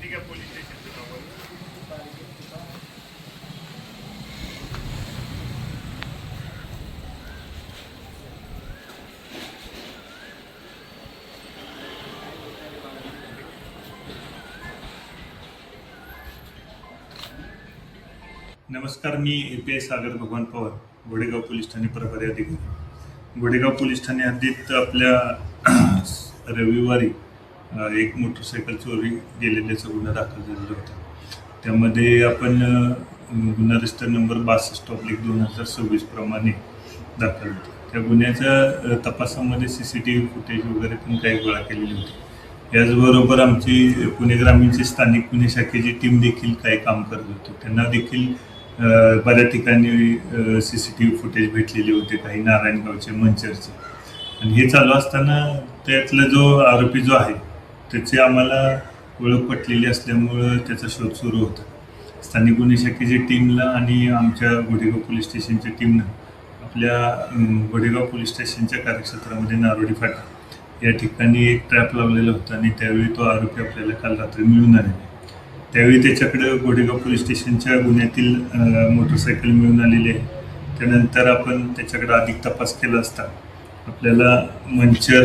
घ्या पोलीस स्टेशनचं नाव. नमस्कार, मी API सागर भगवान पवार, गोडेगाव पोलीस ठाणे प्रभारी अधिकारी. गोडेगाव पोलीस ठाणे हद्दीत आपल्या रविवारी एक मोटरसायकल चोरी गेलेल्याचा गुन्हा दाखल झालेला होता. त्यामध्ये आपण गुन्हा रजिस्टर नंबर 62/2026 प्रमाणे दाखल होतो. त्या गुन्ह्याच्या तपासामध्ये CCTV फुटेज वगैरे पण काही गोळा केलेली होती. याचबरोबर आमची पुणे ग्रामीणची स्थानिक गुन्हे शाखेची टीम देखील काही काम करत होती. त्यांना देखील बऱ्याच ठिकाणी CCTV फुटेज भेटलेले होते, काही नारायणगावचे, मंचरचे. आणि हे चालू असताना त्यातला जो आरोपी जो आहे त्याची आम्हाला ओळख पटलेली असल्यामुळं त्याचा शोध सुरू होता. स्थानिक गुन्हे शाखेच्या टीमला आणि आमच्या गोडेगाव पोलीस स्टेशनच्या टीमनं आपल्या गोडेगाव पोलीस स्टेशनच्या कार्यक्षेत्रामध्ये नारोडी फाटा या ठिकाणी एक ट्रॅप लावलेला होता आणि त्यावेळी तो आरोपी आपल्याला काल रात्री मिळून आलेला. त्यावेळी त्याच्याकडं गोडेगाव पोलीस स्टेशनच्या गुन्ह्यातील मोटरसायकल मिळून आलेली आहे. त्यानंतर आपण त्याच्याकडं अधिक तपास केला असता आपल्याला मंचर,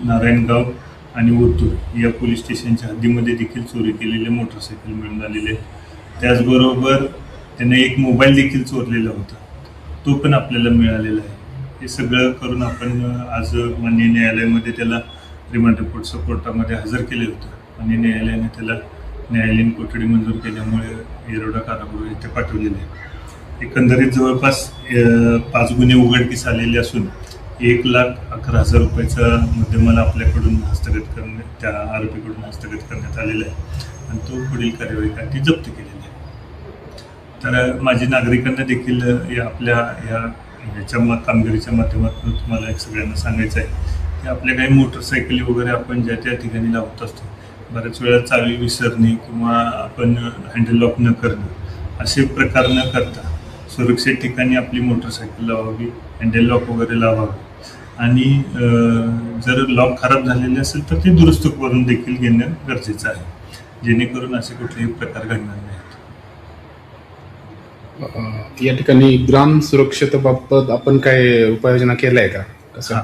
नारायणगाव आणि ओतूर या पोलीस स्टेशनच्या हद्दीमध्ये देखील चोरी केलेले मोटरसायकल मिळून आलेले आहे. त्याचबरोबर त्याने एक मोबाईल देखील चोरलेला होता, तो पण आपल्याला मिळालेला आहे. हे सगळं करून आपण आज माननीय न्यायालयामध्ये त्याला रिमांड रिपोर्टचं कोर्टामध्ये हजर केले होतं आणि न्यायालयाने त्याला न्यायालयीन कोठडी मंजूर केल्यामुळे येरवडा कारागृह येथे पाठवलेले आहे. एकंदरीत जवळपास 5 गुन्हे उघडकीस आलेले असून 1,11,000 रुपयाचा मुद्देमाल आपल्याकडून हस्तगत करण्यात, त्या आरोपीकडून हस्तगत करण्यात आलेला आहे आणि तो पुढील कार्यवाहीसाठी जप्त केलेला आहे. तर माझी नागरिकांना देखील ह्याच्या कामगिरीच्या माध्यमातून तुम्हाला एक सगळ्यांना सांगायचं आहे की आपल्या काही मोटरसायकली वगैरे आपण ज्या त्या ठिकाणी लावत असतो, बऱ्याच वेळा चावी विसरणे किंवा आपण हँडल लॉक न करणं असे प्रकार न करता सुरक्षित ठिकाणी आपली मोटरसायकल लावावी, हँडल लॉक वगैरे लावावे आणि जर लॉक खराब झालेले असेल तर ते दुरुस्त करून देखील घेणं गरजेचं आहे, जेणेकरून असे कुठलेही प्रकार घडणार नाहीत. या ठिकाणी ग्राम सुरक्षतेबाबत आपण काय उपाययोजना केल्या आहे का? कसं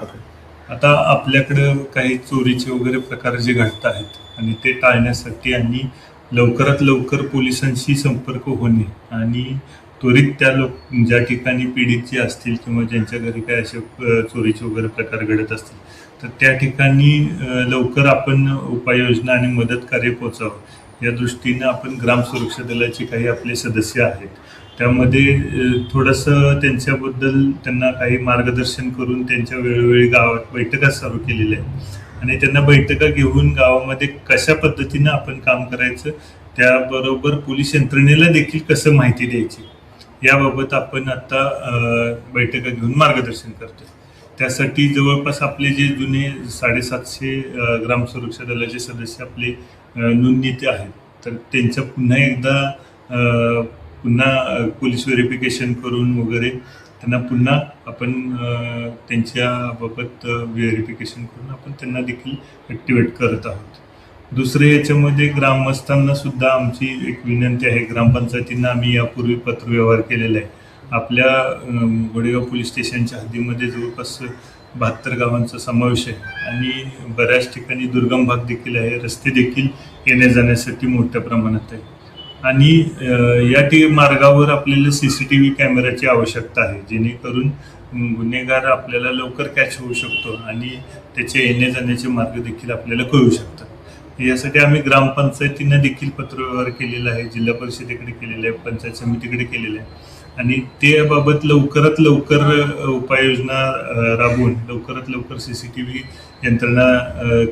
आता आपल्याकडं काही चोरीचे वगैरे प्रकार जे घडत आहेत आणि ते टाळण्यासाठी आणि लवकरात लवकर पोलिसांशी संपर्क होणे आणि त्वरित त्या ज्या ठिकाणी पीडित जे असतील किंवा ज्यांच्या घरी काय असे चोरीचे वगैरे प्रकार घडत असतील तर त्या ठिकाणी लवकर आपण उपाययोजना आणि मदत कार्य पोहोचावं या दृष्टीनं आपण ग्राम सुरक्षा दलाचे काही आपले सदस्य आहेत, त्यामध्ये थोडंसं त्यांच्याबद्दल त्यांना काही मार्गदर्शन करून त्यांच्या वेळोवेळी गावात बैठका सुरू केलेल्या आहेत आणि त्यांना बैठका घेऊन गावामध्ये कशा पद्धतीनं आपण काम करायचं, त्याबरोबर पोलीस यंत्रणेला देखील कसं माहिती द्यायची याबाबत आपण आता बैठका घेऊन मार्गदर्शन करतो. त्यासाठी जवळपास आपले जे जुने 750 ग्राम सुरक्षा दलाचे सदस्य आपले नोंदणीते आहेत तर त्यांच्या पुन्हा पोलीस व्हेरिफिकेशन करून वगैरे त्यांना पुन्हा आपण त्यांच्याबाबत व्हेरिफिकेशन करून आपण त्यांना देखील ॲक्टिवेट करत आहोत. दुसरे याच्यामध्ये ग्रामस्थांना सुद्धा आमची एक विनंती आहे. ग्रामपंचायतींना आम्ही यापूर्वी पत्रव्यवहार केलेला आहे. आपल्या गोडेगाव पोलीस स्टेशनच्या हद्दीमध्ये जवळपास 72 गावांचा समावेश आहे आणि बऱ्याच ठिकाणी दुर्गम भाग देखील आहे, रस्ते देखील येण्या जाण्यासाठी मोठ्या प्रमाणात आहे आणि या मार्गावर आपल्याला CCTV कॅमेऱ्याची आवश्यकता आहे, जेणेकरून गुन्हेगार आपल्याला लवकर कॅच होऊ शकतो आणि त्याचे येण्या जाण्याचे मार्ग देखील आपल्याला कळू शकतात. यासाठी आम्ही ग्रामपंचायतींना देखील पत्रव्यवहार केलेला आहे, जिल्हा परिषदेकडे केलेला आहे, पंचायत समितीकडे केलेला आहे आणि त्याबाबत लवकरात लवकर उपाययोजना राबवून लवकरात लवकर CCTV यंत्रणा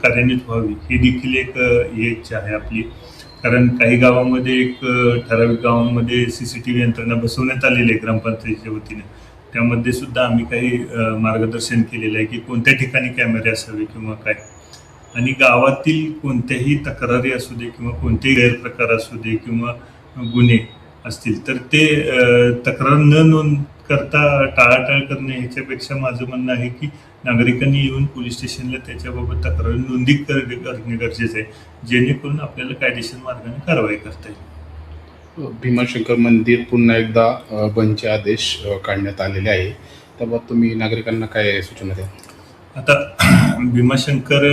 कार्यान्वित व्हावी ही देखील एक इच्छा आहे आपली. कारण काही गावामध्ये एक ठराविक गावांमध्ये CCTV यंत्रणा बसवण्यात आलेली आहे ग्रामपंचायतीच्या वतीने. त्यामध्ये सुद्धा आम्ही काही मार्गदर्शन केलेलं आहे की कोणत्या ठिकाणी कॅमेरे असावे किंवा काय, आणि गावातील कोणत्याही तक्रारी असू दे किंवा कोणतेही गैरप्रकार असू दे किंवा गुन्हे असतील तर ते तक्रार न नोंद करता टाळाटाळ करणे ह्याच्यापेक्षा माझं म्हणणं आहे की नागरिकांनी येऊन पोलीस स्टेशनला त्याच्याबाबत तक्रार नोंदी करणे गरजेचं आहे, जेणेकरून आपल्याला कायदेशीर मार्गाने कारवाई करता येईल. भीमाशंकर मंदिर पुन्हा एकदा बंदचे आदेश काढण्यात आलेले आहे, त्याबाबत तुम्ही नागरिकांना काय सूचना द्याल? आता भीमाशंकर